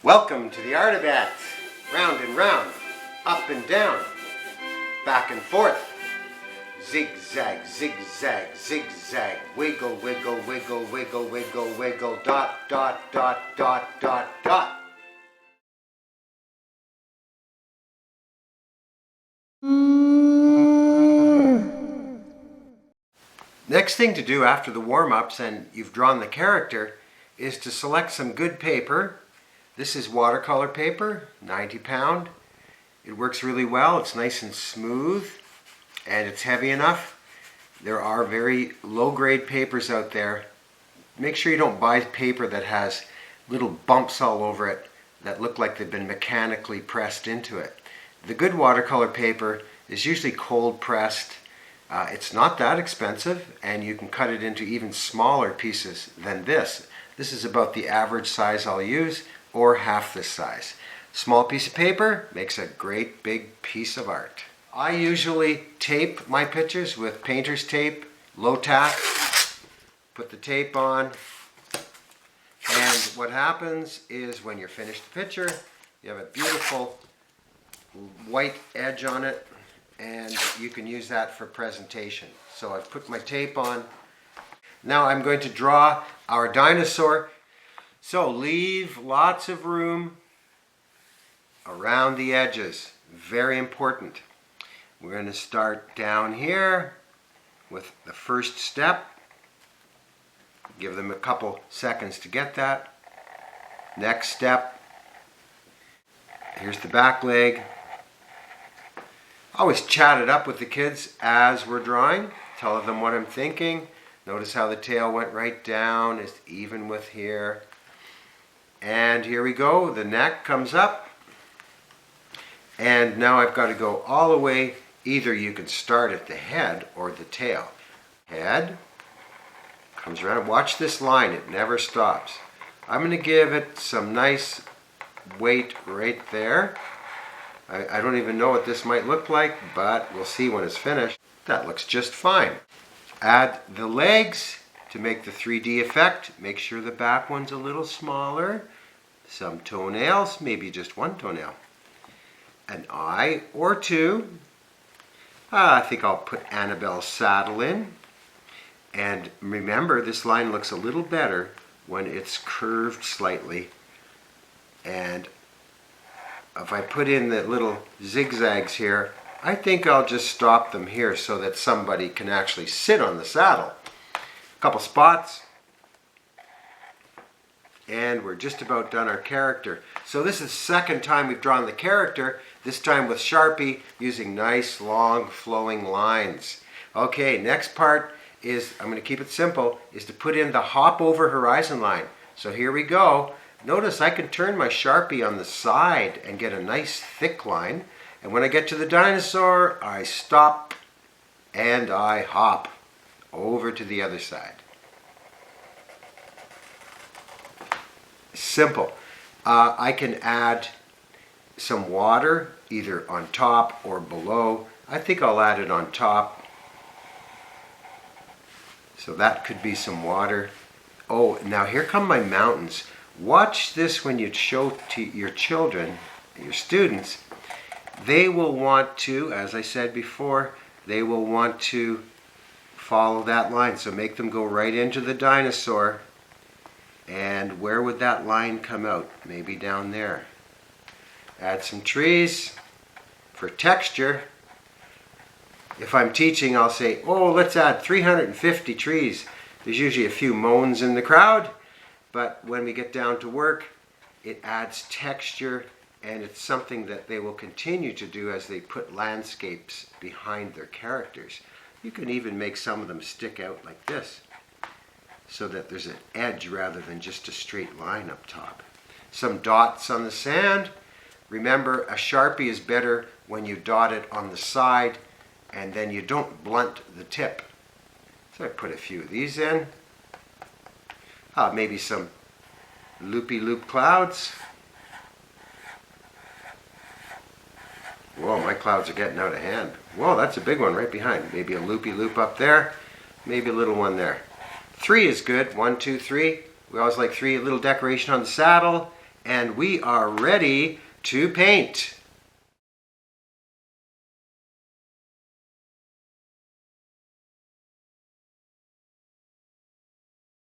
Welcome to the Artabet. Round and round, up and down, back and forth. Zigzag, zigzag, zigzag, wiggle, wiggle, wiggle, wiggle, wiggle, wiggle, dot, dot, dot, dot, dot, dot. Next thing to do after the warm-ups and you've drawn the character is to select some good paper. This is watercolor paper, 90 pound. It works really well. It's nice and smooth and it's heavy enough. There are very low-grade papers out there. Make sure you don't buy paper that has little bumps all over it that look like they've been mechanically pressed into it. The good watercolor paper is usually cold pressed. It's not that expensive, and you can cut it into even smaller pieces than this. This is about the average size I'll use, or half this size. Small piece of paper makes a great big piece of art. I usually tape my pictures with painter's tape, low tack. Put the tape on, and what happens is when you're finished the picture, you have a beautiful white edge on it, and you can use that for presentation. So I've put my tape on. Now I'm going to draw our dinosaur. So leave lots of room around the edges. Very important. We're going to start down here with the first step. Give them a couple seconds to get that. Next step. Here's the back leg. Always chat it up with the kids as we're drawing. Tell them what I'm thinking. Notice how the tail went right down. It's even with here. And here we go. The neck comes up. And now I've got to go all the way. Either you can start at the head or the tail. Head comes around. Watch this line. It never stops. I'm going to give it some nice weight right there. I don't even know what this might look like, but we'll see when it's finished. That looks just fine. Add the legs to make the 3D effect. Make sure the back one's a little smaller. Some toenails, maybe just one toenail. An eye or two. I think I'll put Annabelle's saddle in. And remember, this line looks a little better when it's curved slightly. And if I put in the little zigzags here, I think I'll just stop them here so that somebody can actually sit on the saddle. A couple spots. And we're just about done our character. So this is the second time we've drawn the character, this time with Sharpie using nice long flowing lines. Okay, next part is, I'm going to keep it simple, is to put in the hop over horizon line. So here we go. Notice I can turn my Sharpie on the side and get a nice thick line. And when I get to the dinosaur, I stop and I hop over to the other side. Simple. I can add some water either on top or below. I think I'll add it on top. So that could be some water. Oh, now here come my mountains. Watch this when you show to your children, your students. They will want to, as I said before, they will want to follow that line. So make them go right into the dinosaur. And where would that line come out? Maybe down there. Add some trees for texture. If I'm teaching, I'll say, oh, let's add 350 trees. There's usually a few moans in the crowd. But when we get down to work, it adds texture, and it's something that they will continue to do as they put landscapes behind their characters. You can even make some of them stick out like this, so that there's an edge rather than just a straight line up top. Some dots on the sand. Remember, a Sharpie is better when you dot it on the side, and then you don't blunt the tip. So I put a few of these in. Maybe some loopy-loop clouds. Whoa, my clouds are getting out of hand. Whoa, that's a big one right behind. Maybe a loopy-loop up there. Maybe a little one there. 3 is good. 1, 2, 3. We always like 3. A little decoration on the saddle. and we are ready to paint.